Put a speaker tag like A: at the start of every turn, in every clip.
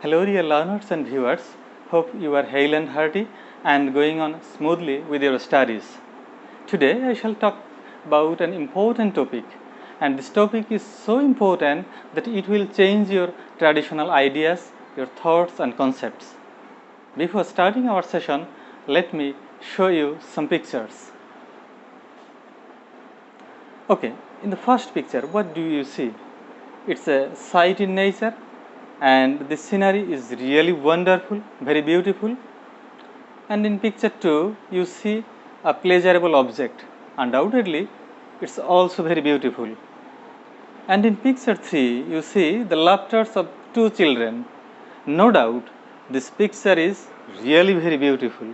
A: Hello dear learners and viewers, hope you are hale and hearty and going on smoothly with your studies. Today I shall talk about an important topic, and this topic is so important that it will change your traditional ideas, your thoughts and concepts. Before starting our session, let me show you some pictures. Okay, in the first picture, what do you see? It's a sight in nature, and the scenery is really wonderful, very beautiful. And in picture 2, you see a pleasurable object. Undoubtedly, it's also very beautiful. And in picture 3, you see the laughter of two children. No doubt, this picture is really very beautiful.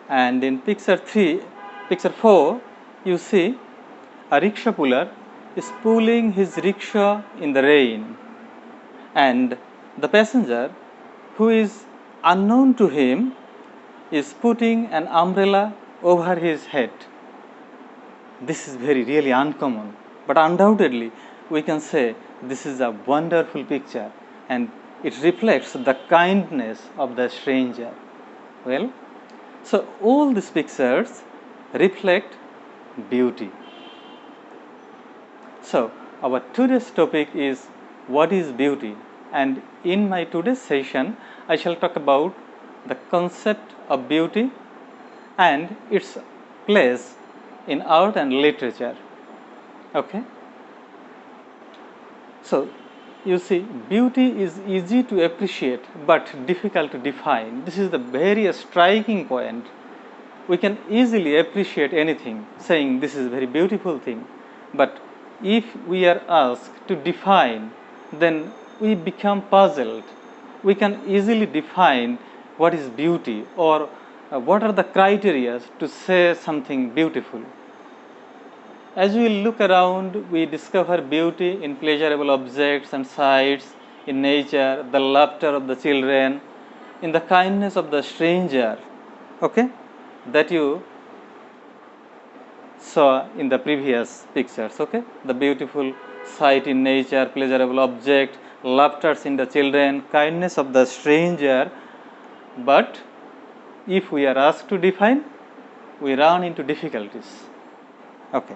A: And in picture 4, you see a rickshaw puller is pulling his rickshaw in the rain, and the passenger, who is unknown to him, is putting an umbrella over his head. This is really uncommon, but undoubtedly we can say this is a wonderful picture, and it reflects the kindness of the stranger. Well, so all these pictures reflect beauty. So our today's topic is what is beauty, and in my today's session I shall talk about the concept of beauty and its place in art and literature. Okay, so you see, beauty is easy to appreciate but difficult to define. This is the very striking point. We can easily appreciate anything, saying this is a very beautiful thing, but if we are asked to define, then we become puzzled. We can easily define what is beauty, or what are the criteria to say something beautiful. As we look around, we discover beauty in pleasurable objects and sights, in nature, the laughter of the children, in the kindness of the stranger, okay, that you saw in the previous pictures. Okay, the beautiful sight in nature, pleasurable object, laughter in the children, kindness of the stranger. But if we are asked to define, we run into difficulties. Okay,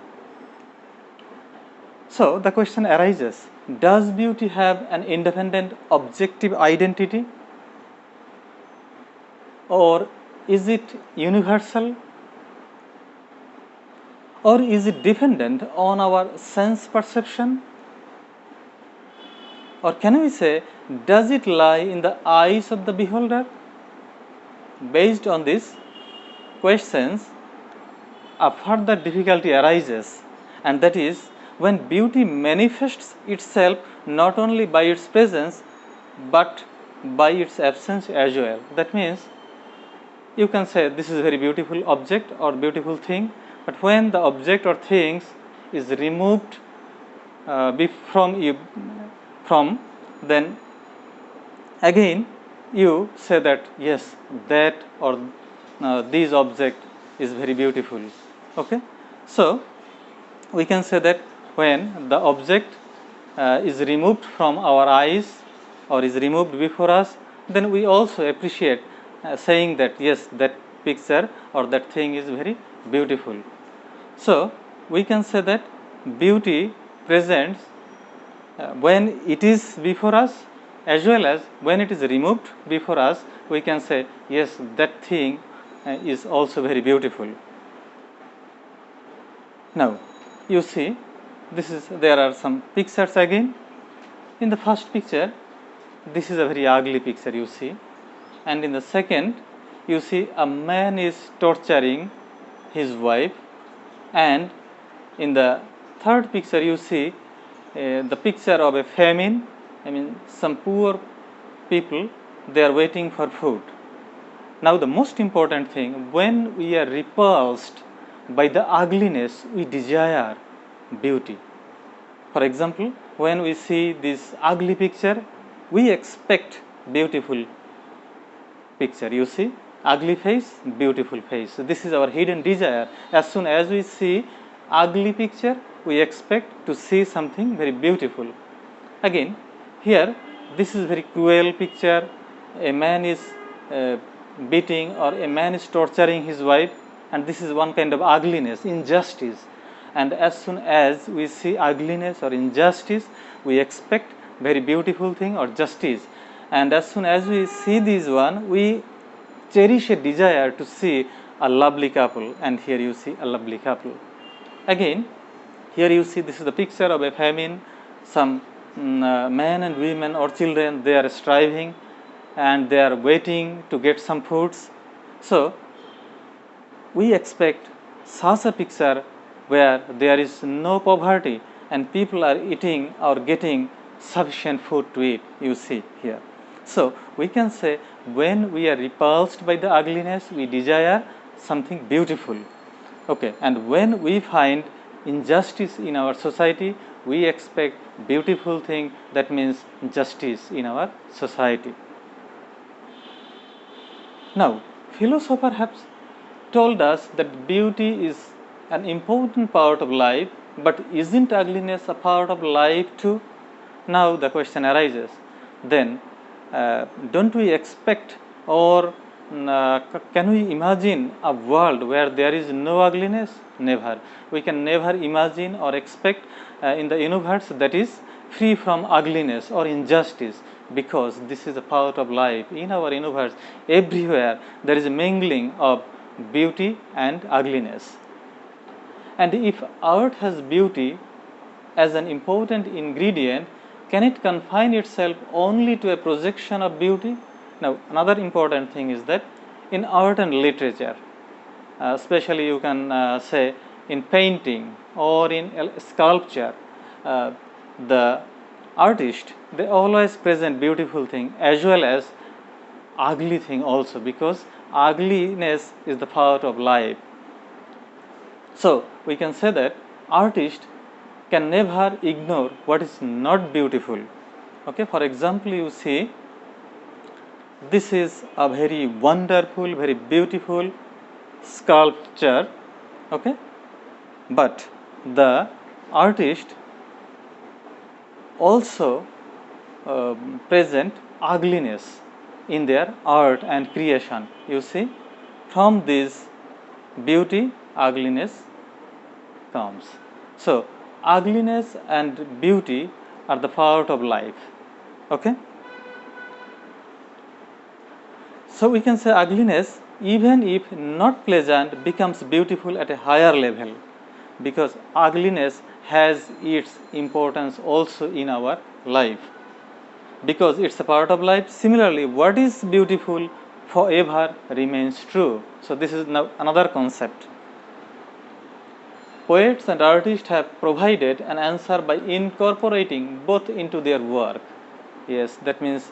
A: so the question arises, does beauty have an independent objective identity, or is it universal, or is it dependent on our sense perception? Or can we say, does it lie in the eyes of the beholder? Based on these questions, a further difficulty arises, and that is when beauty manifests itself not only by its presence but by its absence as well. That means you can say this is a very beautiful object or beautiful thing, but when the object or things is removed from, then again you say that yes, that or this object is very beautiful. Okay, so we can say that when the object is removed from our eyes or is removed before us, then we also appreciate saying that yes, that picture or that thing is very beautiful. So we can say that beauty presents when it is before us, as well as when it is removed before us. We can say yes, that thing is also very beautiful. Now you see, there are some pictures again. In the first picture, this is a very ugly picture, you see, and in the second you see a man is torturing his wife, and in the third picture you see the picture of a famine. I mean, some poor people, they are waiting for food. Now the most important thing, when we are repulsed by the ugliness, we desire beauty. For example, when we see this ugly picture, we expect beautiful picture. You see, ugly face, beautiful face. So this is our hidden desire. As soon as we see ugly picture, we expect to see something very beautiful. Again, here this is very cruel picture. A man is beating, or a man is torturing his wife, and this is one kind of ugliness, injustice. And as soon as we see ugliness or injustice, we expect very beautiful thing or justice. And as soon as we see this one, we cherish a desire to see a lovely couple. And here you see a lovely couple. Again, here you see, this is the picture of a famine. Some men and women or children, they are striving and they are waiting to get some foods. So we expect such a picture where there is no poverty and people are eating or getting sufficient food to eat, you see here. So we can say, when we are repulsed by the ugliness, we desire something beautiful. Okay, and when we find injustice in our society, we expect beautiful thing, that means justice in our society. Now, philosophers have told us that beauty is an important part of life, but isn't ugliness a part of life too? Now the question arises, then don't we expect, or can we imagine a world where there is no ugliness? Never. We can never imagine or expect in the universe that is free from ugliness or injustice, because this is a part of life. In our universe, everywhere there is a mingling of beauty and ugliness. And if art has beauty as an important ingredient, can it confine itself only to a projection of beauty? Now, another important thing is that in art and literature, especially you can say in painting or in sculpture, the artist, they always present beautiful thing as well as ugly thing also, because ugliness is the part of life. So we can say that artist can never ignore what is not beautiful. Okay, for example, you see, this is a very wonderful, very beautiful sculpture. Okay, but the artist also present ugliness in their art and creation. You see, from this beauty, ugliness comes. So ugliness and beauty are the part of life. Okay, so we can say ugliness, even if not pleasant, becomes beautiful at a higher level, because ugliness has its importance also in our life, because it's a part of life. Similarly, what is beautiful forever remains true. So this is now another concept. Poets and artists have provided an answer by incorporating both into their work. Yes, that means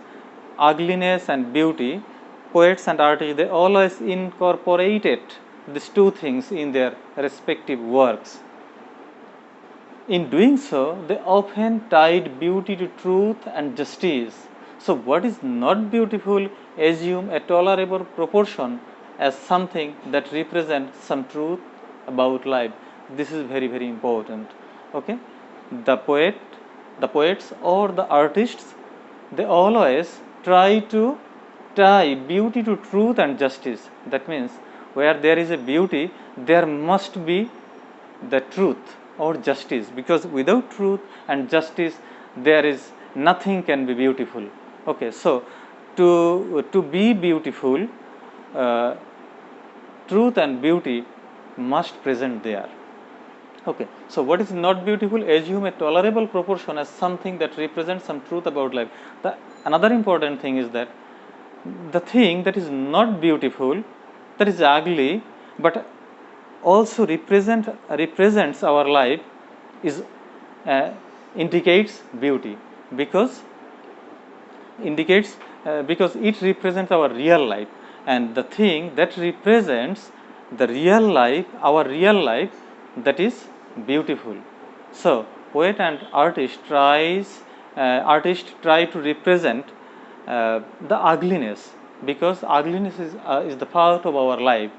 A: ugliness and beauty, poets and artists, they always incorporated these two things in their respective works. In doing so, they often tied beauty to truth and justice. So what is not beautiful assume a tolerable proportion as something that represents some truth about life. This is very, very important. Okay, the poets or the artists, they always try to tie beauty to truth and justice. That means where there is a beauty, there must be the truth or justice, because without truth and justice, there is nothing can be beautiful. Okay, so to be beautiful, truth and beauty must present there. Okay, so what is not beautiful? Assume a tolerable proportion as something that represents some truth about life. Another important thing is that the thing that is not beautiful, that is ugly, but also represents our life, is indicates beauty, because it represents our real life, and the thing that represents the real life, our real life, that is beautiful. So poet and artist try to represent the ugliness, because ugliness is the part of our life,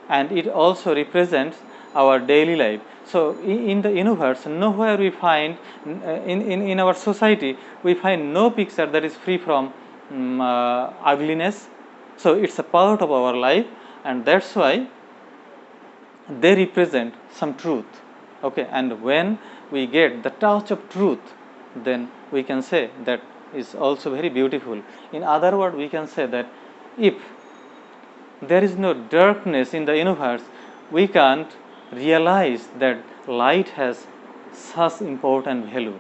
A: and it also represents our daily life. So in the universe, nowhere we find, in our society, we find no picture that is free from ugliness. So it's a part of our life, and that's why they represent some truth. Okay, and when we get the touch of truth, then we can say that is also very beautiful. In other words, we can say that if there is no darkness in the universe, we can't realize that light has such important value.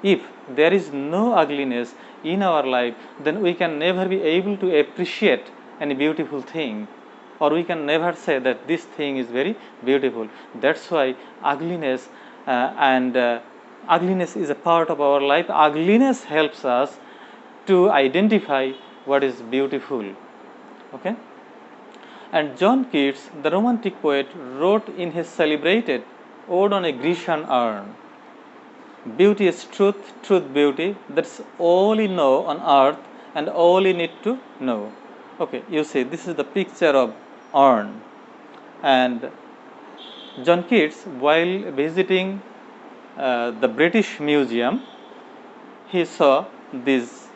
A: If there is no ugliness in our life, then we can never be able to appreciate any beautiful thing, or we can never say that this thing is very beautiful. That's why ugliness ugliness is a part of our life. Ugliness helps us to identify what is beautiful. Okay. And John Keats, the Romantic poet, wrote in his celebrated Ode on a Grecian Urn, "Beauty is truth, truth beauty, that's all you know on earth and all you need to know." Okay, you see, this is the picture of urn. And John Keats, while visiting the British Museum, he saw this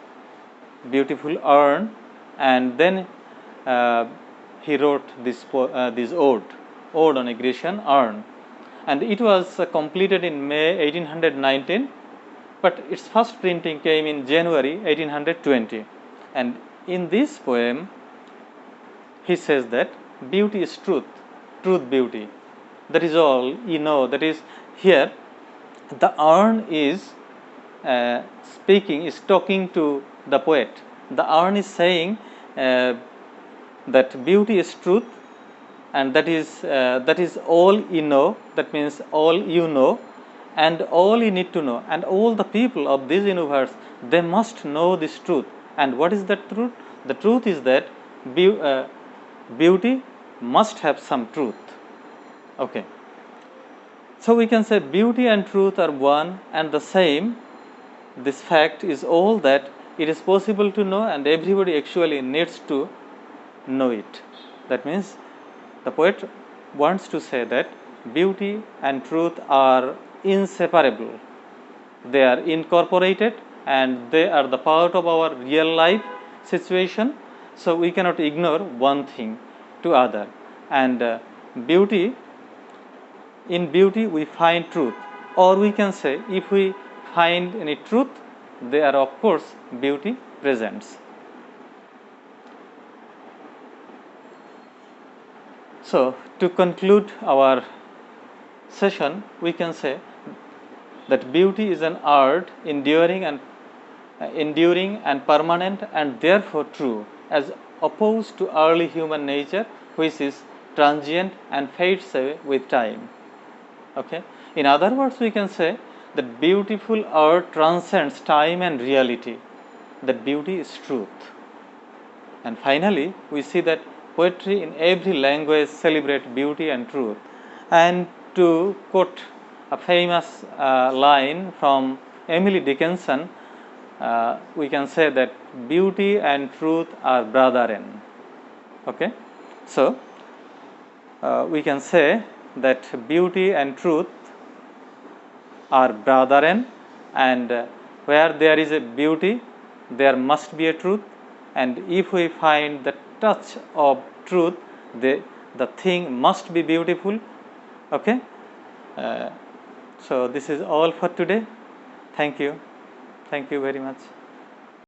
A: beautiful urn, and then he wrote this ode on a Grecian urn, and it was completed in May 1819, but its first printing came in January 1820. And in this poem, he says that beauty is truth, truth beauty. That is all you know. That is, here the urn is talking to the poet. The urn is saying that beauty is truth, and that is all you know. That means all you know, and all you need to know, and all the people of this universe, they must know this truth. And what is that truth? The truth is that beauty must have some truth. Okay. So we can say beauty and truth are one and the same. This fact is all that it is possible to know, and everybody actually needs to know it. That means the poet wants to say that beauty and truth are inseparable. They are incorporated, and they are the part of our real life situation. So we cannot ignore one thing to other. And in beauty we find truth, or we can say if we find any truth, there of course beauty presents. So to conclude our session, we can say that beauty is an art enduring and permanent, and therefore true, as opposed to early human nature, which is transient and fades away with time. Okay. In other words, we can say that beautiful art transcends time and reality. That beauty is truth. And finally, we see that poetry in every language celebrates beauty and truth. And to quote a famous line from Emily Dickinson, we can say that beauty and truth are brethren. Okay. So we can say that beauty and truth are brethren, and where there is a beauty, there must be a truth. And if we find the touch of truth, the thing must be beautiful. Okay. So this is all for today. Thank you very much.